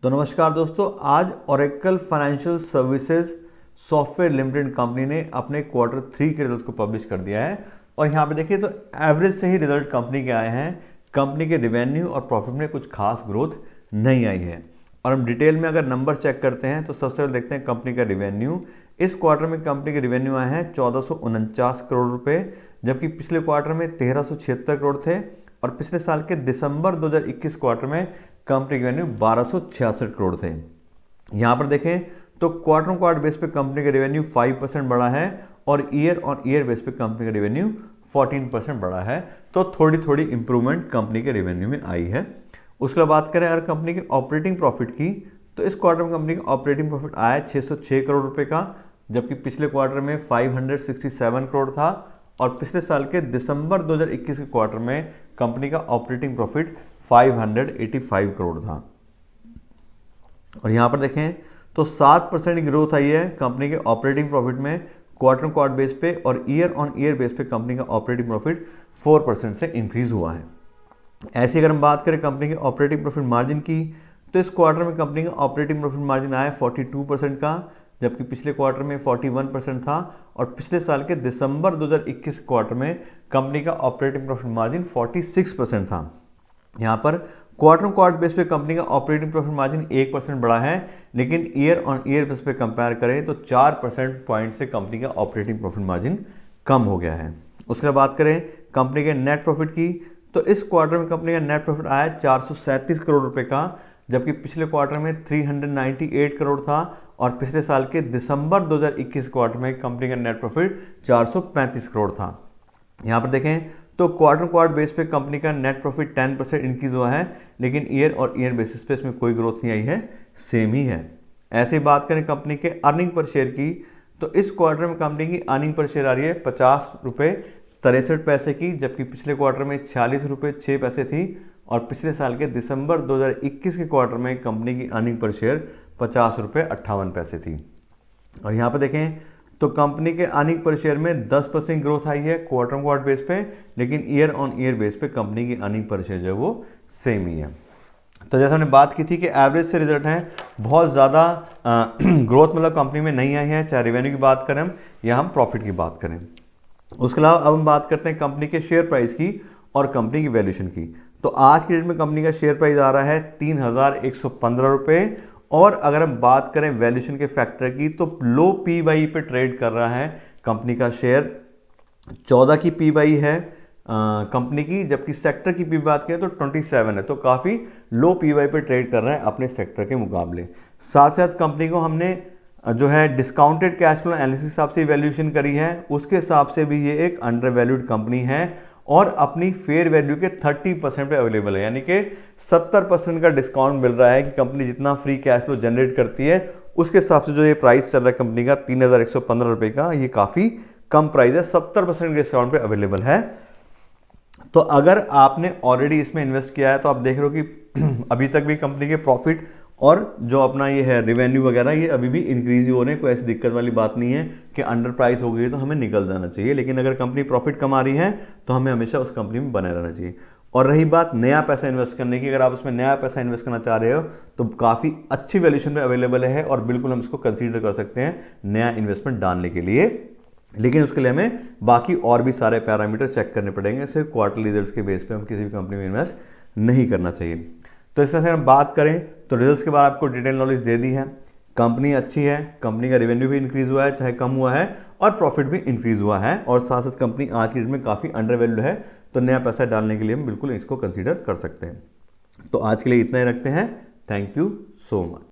तो नमस्कार दोस्तों, आज Oracle financial services software limited company ने अपने Q3 के रिजल्ट को पब्लिश कर दिया है। और यहाँ पे देखिए तो एवरेज से ही रिजल्ट कंपनी के आए हैं। कंपनी के रेवेन्यू और प्रॉफिट में कुछ खास ग्रोथ नहीं आई है। और हम डिटेल में अगर नंबर चेक करते हैं तो सबसे पहले देखते हैं कंपनी का रेवेन्यू। इस क्वार्टर में कंपनी के रेवेन्यू आए हैं 1449 करोड़ रुपए, जबकि पिछले क्वार्टर में 1376 करोड़ थे। और पिछले साल के दिसंबर 2021 क्वार्टर में कंपनी के रेवेन्यू 1266 करोड़ थे। यहाँ पर देखें तो क्वार्टर ऑन क्वार्टर बेस पे कंपनी का रेवेन्यू 5% बढ़ा है और ईयर ऑन ईयर बेस पे कंपनी का रेवेन्यू 14% बढ़ा है। तो थोड़ी थोड़ी इंप्रूवमेंट कंपनी के रेवेन्यू में आई है। उसके बाद बात करें अगर कंपनी के ऑपरेटिंग प्रॉफिट की, तो इस क्वार्टर में कंपनी का ऑपरेटिंग प्रॉफिट आया 606 करोड़ रुपए का, जबकि पिछले क्वार्टर में 567 करोड़ था। और पिछले साल के दिसंबर 2021 के क्वार्टर में कंपनी का ऑपरेटिंग प्रॉफिट 585 करोड़ था। और यहाँ पर देखें तो 7% की ग्रोथ आई है कंपनी के ऑपरेटिंग प्रॉफिट में क्वार्टर ऑन क्वार्टर बेस पे, और ईयर ऑन ईयर बेस पे कंपनी का ऑपरेटिंग प्रॉफिट 4% से इंक्रीज हुआ है। ऐसे अगर हम बात करें कंपनी के ऑपरेटिंग प्रॉफिट मार्जिन की, तो इस क्वार्टर में कंपनी का ऑपरेटिंग प्रॉफिट मार्जिन आया 42% का, जबकि पिछले क्वार्टर में 41% था। और पिछले साल के दिसंबर 2021 क्वार्टर में कंपनी का ऑपरेटिंग प्रॉफिट मार्जिन 46% था। यहाँ पर क्वार्टर ऑन क्वार्टर बेस पे कंपनी का ऑपरेटिंग प्रॉफिट मार्जिन 1% बढ़ा है, लेकिन ईयर ऑन ईयर बेस पे कंपेयर करें तो 4% पॉइंट से कंपनी का ऑपरेटिंग प्रॉफिट मार्जिन कम हो गया है। उसके बाद बात करें कंपनी के नेट प्रॉफिट की, तो इस क्वार्टर में कंपनी का नेट प्रॉफिट आया 437 करोड़ रुपए का, जबकि पिछले क्वार्टर में 398 करोड़ था। और पिछले साल के दिसंबर 2021 क्वार्टर में कंपनी का नेट प्रॉफिट 435 करोड़ था। यहाँ पर देखें तो क्वार्टर क्वार्टर बेस पे कंपनी का नेट प्रॉफिट 10% इंक्रीज हुआ है, लेकिन ईयर और ईयर बेसिस पे इसमें कोई ग्रोथ नहीं आई है, सेम ही है। ऐसे ही बात करें कंपनी के अर्निंग पर शेयर की, तो इस क्वार्टर में कंपनी की अर्निंग पर शेयर आ रही है 50 रुपये 63 पैसे की, जबकि पिछले क्वार्टर में 46 रुपये 6 पैसे थी। और पिछले साल के दिसंबर 2021 के क्वार्टर में कंपनी की अर्निंग पर शेयर 50 रुपये 58 पैसे थी। और यहाँ पर देखें तो कंपनी के अर्निंग पर शेयर में 10% ग्रोथ आई है क्वार्टर ऑन क्वार्टर बेस पे, लेकिन ईयर ऑन ईयर बेस पे कंपनी की अर्निंग पर शेयर जो है वो सेम ही है। तो जैसे हमने बात की थी कि एवरेज से रिजल्ट हैं, बहुत ज़्यादा ग्रोथ मतलब कंपनी में नहीं आई है, चाहे रेवेन्यू की बात करें हम या हम प्रॉफिट की बात करें। उसके अलावा अब हम बात करते हैं कंपनी के शेयर प्राइस की और कंपनी की वैल्यूएशन की। तो आज की डेट में कंपनी का शेयर प्राइस आ रहा है 3115 रुपये। और अगर हम बात करें वैल्यूएशन के फैक्टर की, तो लो पी/ई पे ट्रेड कर रहा है कंपनी का शेयर। 14 की पी/ई है कंपनी की, जबकि सेक्टर की पी बात करें तो 27 है। तो काफ़ी लो पी/ई पे ट्रेड कर रहा है अपने सेक्टर के मुकाबले। साथ साथ कंपनी को हमने जो है डिस्काउंटेड कैश फ्लो एनालिसिस हिसाब से वैल्यूएशन करी है, उसके हिसाब से भी ये एक अंडर वैल्यूड कंपनी है और अपनी फेयर वैल्यू के 30% पे अवेलेबल है। यानी कि 70% का डिस्काउंट मिल रहा है कि कंपनी जितना फ्री कैश फ्लो जनरेट करती है उसके हिसाब से जो ये प्राइस चल रहा है कंपनी का 3115 रुपये का, ये काफ़ी कम प्राइस है, 70% के डिस्काउंट पे अवेलेबल है। तो अगर आपने ऑलरेडी इसमें इन्वेस्ट किया है तो आप देख रहे हो कि अभी तक भी कंपनी के प्रॉफिट और जो अपना ये है रेवेन्यू वगैरह ये अभी भी इंक्रीज ही हो रहे हैं। कोई ऐसी दिक्कत वाली बात नहीं है कि अंडर प्राइस हो गई है तो हमें निकल जाना चाहिए, लेकिन अगर कंपनी प्रॉफिट कमा रही है तो हमें हमेशा उस कंपनी में बने रहना चाहिए। और रही बात नया पैसा इन्वेस्ट करने की, अगर आप उसमें नया पैसा इन्वेस्ट करना चाह रहे हो तो काफ़ी अच्छी वैल्यूएशन पे अवेलेबल है और बिल्कुल हम इसको कंसीडर कर सकते हैं नया इन्वेस्टमेंट डालने के लिए। लेकिन उसके लिए हमें बाकी और भी सारे पैरामीटर चेक करने पड़ेंगे, सिर्फ क्वार्टरली रिजल्ट्स के बेस पे हम किसी भी कंपनी में इन्वेस्ट नहीं करना चाहिए। तो इस तरह से हम बात करें तो रिजल्ट्स के बाद आपको डिटेल नॉलेज दे दी है। कंपनी अच्छी है, कंपनी का रेवेन्यू भी इंक्रीज हुआ है चाहे कम हुआ है, और प्रॉफिट भी इंक्रीज हुआ है, और साथ साथ कंपनी आज की डेट में काफ़ी अंडर वैल्यू है। तो नया पैसा डालने के लिए हम बिल्कुल इसको कंसीडर कर सकते हैं। तो आज के लिए इतना ही रखते हैं। Thank you so much.